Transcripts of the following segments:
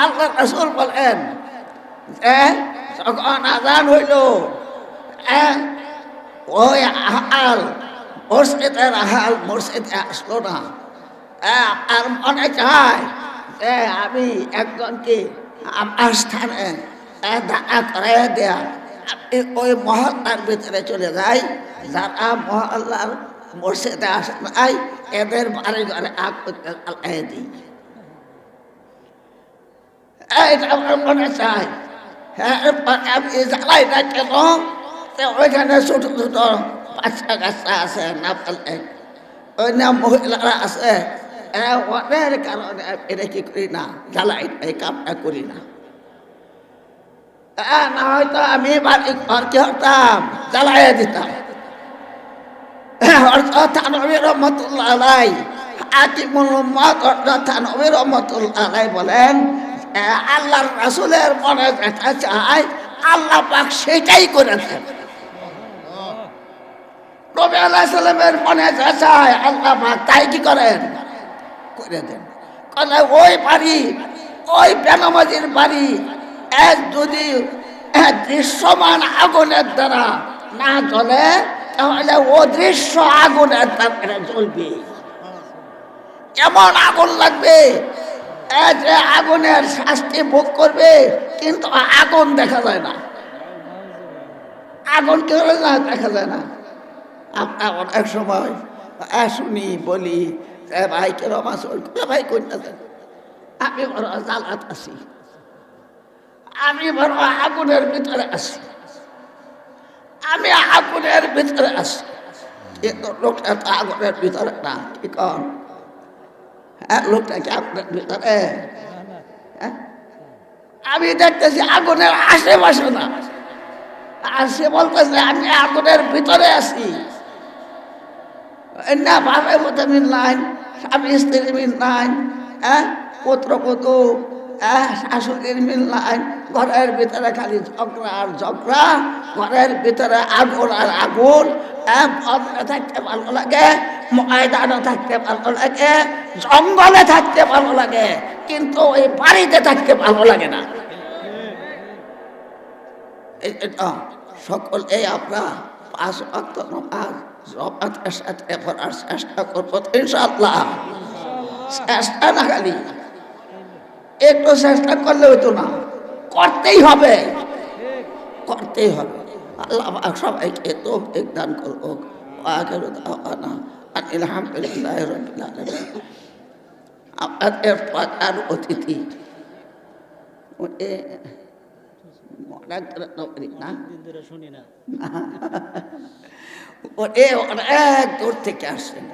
আল্লাহ রাসূল বলেন যখন আযান হইল ওই আহাল মসজিদের আহাল মসজিদে আসলো না। আর মনে চায় যে আমি একজনকে আমার স্থানে দাঁড়া করাইয়া দেয়া, আমি ওই মহল্লার ভিতরে চলে যাই, যারা মহল্লার মসজিদে আসে নাই এদের বাড়ি ঘরে আগ করতে চালাই দিই। এইটা আমার মনে চাই। আমি জ্বালাই না কেন, ওইখানে ছোট ছোট বাচ্চা কাচ্চা আছে না পারলে, ওই না মহিলারা আছে, ওদের কারণে এটা কি করি না, জ্বালাই এই কামটা করি না। না হয়তো আমি বাড়ি ঘর কি হতাম, জ্বালাইয়া দিতাম। থানবী রহমতুল্লাহ আলাই হাকিমুল উম্মত থানবী রহমতুল্লাহ আলাই বলেন আল্লাহর রাসূলের মনে যেটা চায় আল্লাহ পাক সেটাই করে দেন। নবী আলাইহিস সালামের মনে যা চায় আল্লাহ পাক তাই কি করেন, করে দেন। কারণ ওই বাড়ি, ওই বেনামাজির বাড়ি যদি দৃশ্যমান আগুনের দ্বারা না জ্বলে তাহলে অদৃশ্য আগুনের দ্বারা জ্বলবে। এমন আগুন লাগবে যে আগুনের শাস্তি ভোগ করবে, কিন্তু আগুন দেখা যায় না। আগুন কি হলে না দেখা যায় না। আপনার অনেক সময় শুনি বলি ভাই কেরম আছো, ভাই কইনা যান, আমি বড় জালাত আছি, আমি বড় আগুনের ভিতরে আছি, আমি আগুনের ভিতরে আছি। কিন্তু লোকটা তো আগুনের ভিতরে না, কি কন? লোকটা কি আগুনের ভিতরে? আমি দেখতেছি আগুনের আশেপাশে না, আর সে বলতেছে আমি আগুনের ভিতরে আছি। না বাবার মতো মিল নাই, স্বামী স্ত্রীর মিল নাই, পুত্র পুত্র শাশুড়ির মিল নাই, ঘরের ভিতরে খালি ঝগড়া আর ঝগড়া, ঘরের ভিতরে আগুন আর আগুন। বনে থাকতে ভালো লাগে, ময়দানে থাকতে ভালো লাগে, জঙ্গলে থাকতে ভালো লাগে, কিন্তু ওই বাড়িতে থাকতে ভালো লাগে না। সকল এই আমরা 5 ওয়াক্ত নামাজ জামাতের সাথে পড়ার চেষ্টা করবো ইনশাআল্লাহ। চেষ্টা না খালি একটু চেষ্টা করলে হতো না, করতেই হবে, করতেই হবে। আল্লাহ সবাইকে তৌফিক দান করুক। আখিরু দাওয়ানা আলহামদুলিল্লাহি রাব্বিল আলামিন। আমাদের প্রধান অতিথি অনেক দূর থেকে আসেন,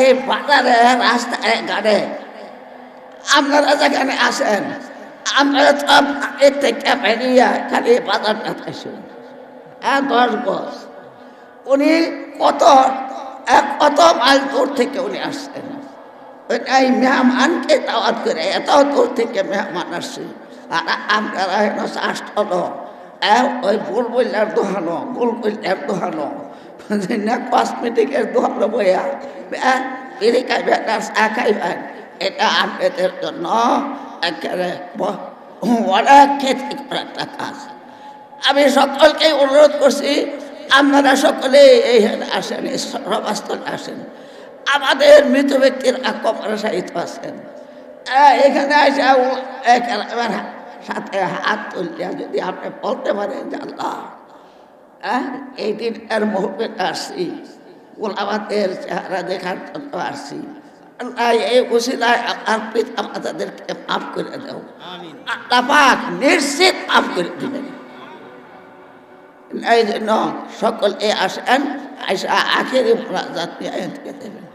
এই বাজারে রাস্তায় গাড়ে আপনারা যেখানে আসেন, আপনারা সব এর থেকে বেরিয়ে খালি বাজারটা আসেন 10 গজ। উনি কত মাইল দূর থেকে উনি আসছেন, এই মেহমানকে দাওয়াত করে এত দূর থেকে মেহমান আসছে। আর আপনারা আসলো ওই বুলবুলার দোহানো, বুলবুলার দোহানো না কসমেটিকের দোহানো বইয়া বিড়ি খাইবেন আর চা খাইবেন, এটা আপনাদের জন্য একেবারে অনেক ক্ষতি করার একটা কাজ। আমি সকলকে অনুরোধ করছি আপনারা সকলে এইখানে আসেন, সভাস্থলে আসেন। আমাদের মৃত ব্যক্তির কবরের সাহিত্য আছেন, এখানে এসে সাথে হাত তুলিয়া যদি আপনি বলতে পারেন যে আল্লাহ এই দিন এর মুহূর্তে আসছি, ওলামাদের চেহারা দেখার জন্য আসছি, আল্লাহ এই উসিলায় আপনার পিতা মাতাদেরকে মাফ করে দাও, আল্লাহ পাক নিশ্চিত মাফ করে দিবেন। এই জন্য সকলে আসেন, আখেরি মুনাজাত নিয়ে দেবেন।